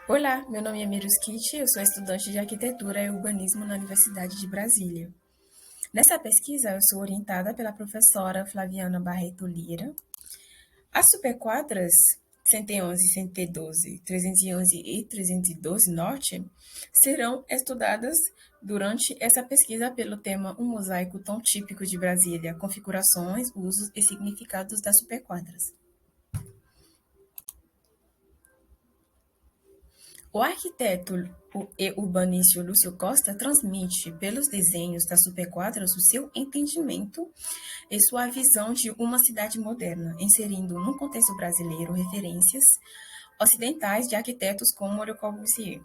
Olá, meu nome é Mirus Kitt, eu sou estudante de Arquitetura e Urbanismo na Universidade de Brasília. Nessa pesquisa, eu sou orientada pela professora Flaviana Barreto Lira. As superquadras 111, 112, 311 e 312 Norte serão estudadas durante essa pesquisa pelo tema Um mosaico tão típico de Brasília, configurações, usos e significados das superquadras. O arquiteto e urbanista Lúcio Costa transmite, pelos desenhos das superquadras, o seu entendimento e sua visão de uma cidade moderna, inserindo no contexto brasileiro referências ocidentais de arquitetos como Le Corbusier.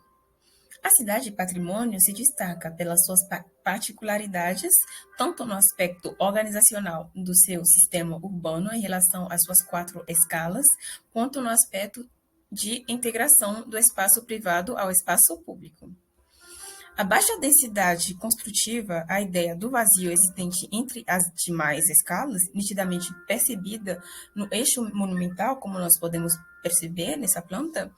A cidade patrimônio se destaca pelas suas particularidades, tanto no aspecto organizacional do seu sistema urbano em relação às suas quatro escalas, quanto no aspecto de integração do espaço privado ao espaço público. A baixa densidade construtiva, a ideia do vazio existente entre as demais escalas, nitidamente percebida no eixo monumental, como nós podemos perceber nessa planta,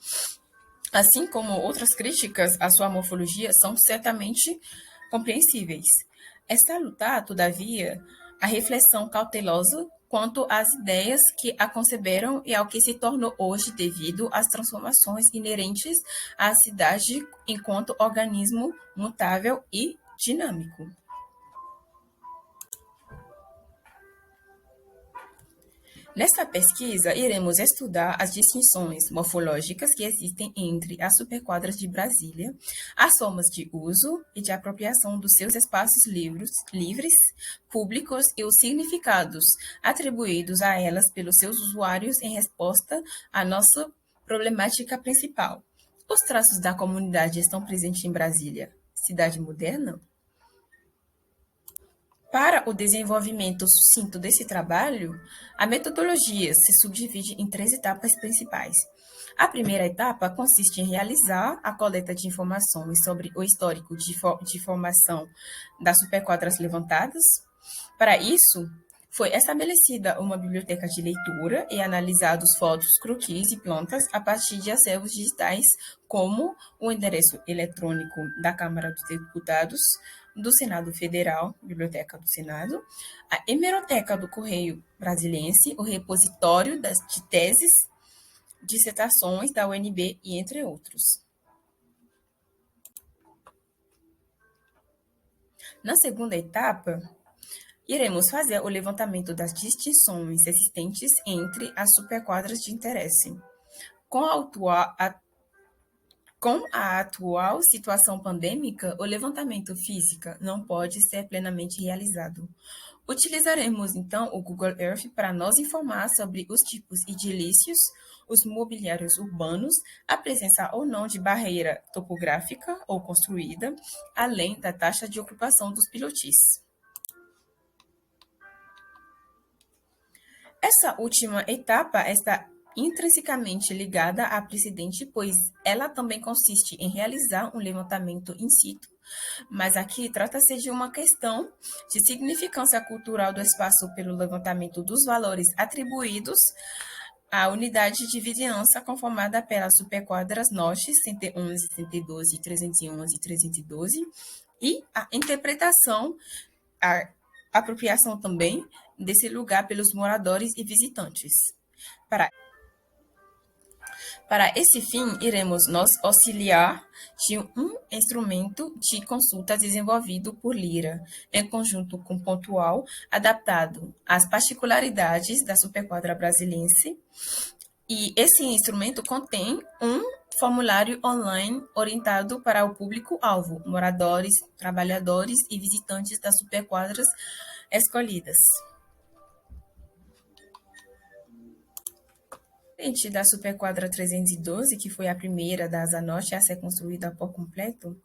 assim como outras críticas à sua morfologia, são certamente compreensíveis. É salutar, todavia, a reflexão cautelosa quanto às ideias que a conceberam e ao que se tornou hoje devido às transformações inerentes à cidade enquanto organismo mutável e dinâmico. Nesta pesquisa, iremos estudar as distinções morfológicas que existem entre as superquadras de Brasília, as formas de uso e de apropriação dos seus espaços livres, públicos e os significados atribuídos a elas pelos seus usuários em resposta à nossa problemática principal. Os traços da comunidade estão presentes em Brasília, cidade moderna? Para o desenvolvimento sucinto desse trabalho, a metodologia se subdivide em três etapas principais. A primeira etapa consiste em realizar a coleta de informações sobre o histórico de formação das superquadras levantadas. Para isso, foi estabelecida uma biblioteca de leitura e analisados fotos, croquis e plantas a partir de acervos digitais, como o endereço eletrônico da Câmara dos Deputados, do Senado Federal, Biblioteca do Senado, a Hemeroteca do Correio Brasiliense, o repositório de teses, dissertações da UNB e entre outros. Na segunda etapa, iremos fazer o levantamento das distinções existentes entre as superquadras de interesse. Com a atual situação pandêmica, o levantamento físico não pode ser plenamente realizado. Utilizaremos, então, o Google Earth para nos informar sobre os tipos edilícios, os mobiliários urbanos, a presença ou não de barreira topográfica ou construída, além da taxa de ocupação dos pilotis. Essa última etapa está intrinsecamente ligada à precedente, pois ela também consiste em realizar um levantamento in situ, mas aqui trata-se de uma questão de significância cultural do espaço pelo levantamento dos valores atribuídos à unidade de vizinhança conformada pelas superquadras norte 111, 112, 311 e 312, e a interpretação, a apropriação também desse lugar pelos moradores e visitantes. Para Para esse fim, iremos nos auxiliar de um instrumento de consulta desenvolvido por Lira, em conjunto com Pontual, adaptado às particularidades da superquadra brasilense. E esse instrumento contém um formulário online orientado para o público-alvo, moradores, trabalhadores e visitantes das superquadras escolhidas. Diferente da Superquadra 312, que foi a primeira da Asa Norte a ser construída por completo,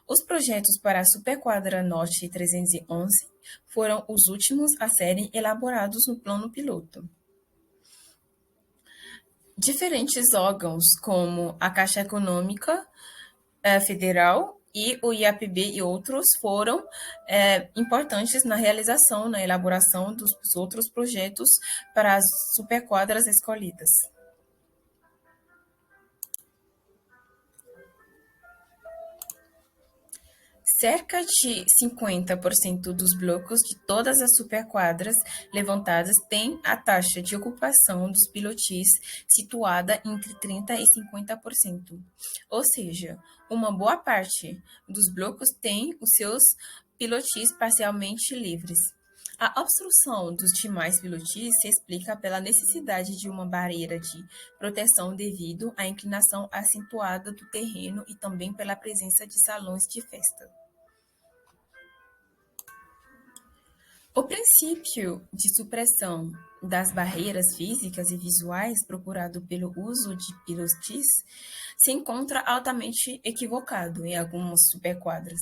os projetos para a Superquadra Norte 311 foram os últimos a serem elaborados no plano piloto. Diferentes órgãos, como a Caixa Econômica Federal e o IAPB e outros, foram importantes na realização, na elaboração dos outros projetos para as superquadras escolhidas. Cerca de 50% dos blocos de todas as superquadras levantadas têm a taxa de ocupação dos pilotis situada entre 30% e 50%. Ou seja, uma boa parte dos blocos tem os seus pilotis parcialmente livres. A obstrução dos demais pilotis se explica pela necessidade de uma barreira de proteção devido à inclinação acentuada do terreno e também pela presença de salões de festa. O princípio de supressão das barreiras físicas e visuais procurado pelo uso de pilotis se encontra altamente equivocado em algumas superquadras.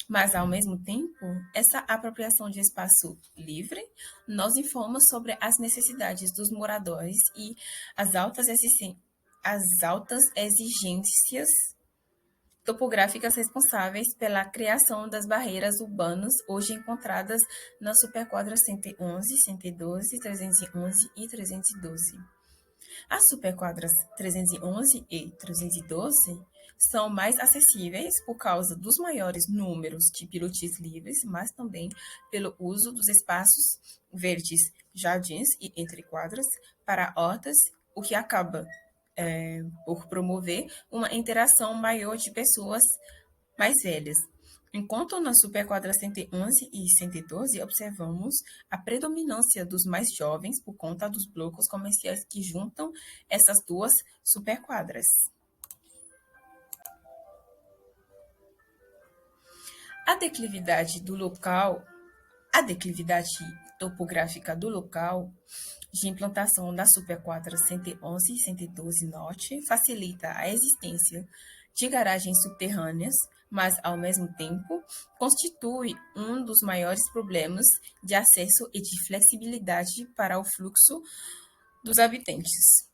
Mas, ao mesmo tempo, essa apropriação de espaço livre nos informa sobre as necessidades dos moradores e as altas exigências topográficas responsáveis pela criação das barreiras urbanas hoje encontradas nas superquadras 111, 112, 311 e 312. As superquadras 311 e 312 são mais acessíveis por causa dos maiores números de pilotis livres, mas também pelo uso dos espaços verdes, jardins e entre quadras para hortas, o que acaba por promover uma interação maior de pessoas mais velhas. Enquanto na superquadra 111 e 112 observamos a predominância dos mais jovens por conta dos blocos comerciais que juntam essas duas superquadras. A declividade do local, a declividade topográfica do local de implantação da superquadra 111 e 112 Norte facilita a existência de garagens subterrâneas, mas, ao mesmo tempo, constitui um dos maiores problemas de acesso e de flexibilidade para o fluxo dos habitantes.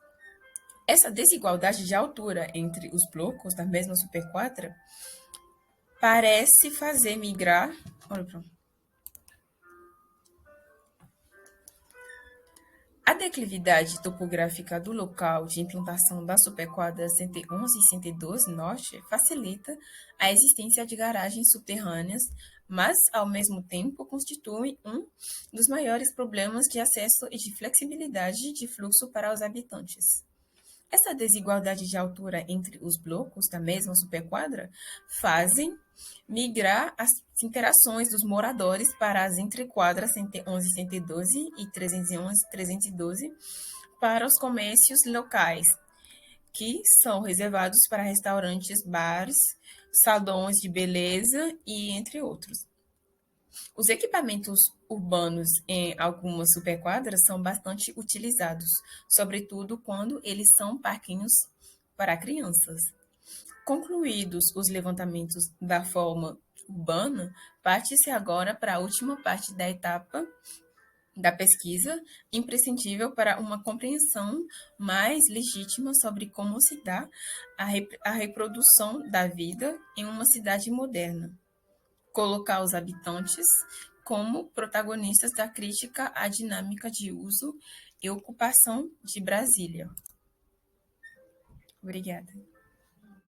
Essa desigualdade de altura entre os blocos da mesma superquadra parece fazer migrar. A declividade topográfica do local de implantação da superquadra 111 e 112 Norte facilita a existência de garagens subterrâneas, mas, ao mesmo tempo, constitui um dos maiores problemas de acesso e de flexibilidade de fluxo para os habitantes. Essa desigualdade de altura entre os blocos da mesma superquadra fazem migrar as interações dos moradores para as entrequadras 111, 112 e 311, 312 para os comércios locais, que são reservados para restaurantes, bares, salões de beleza e entre outros. Os equipamentos urbanos em algumas superquadras são bastante utilizados, sobretudo quando eles são parquinhos para crianças. Concluídos os levantamentos da forma urbana, parte-se agora para a última parte da etapa da pesquisa, imprescindível para uma compreensão mais legítima sobre como se dá a reprodução da vida em uma cidade moderna. Colocar os habitantes como protagonistas da crítica à dinâmica de uso e ocupação de Brasília. Obrigada.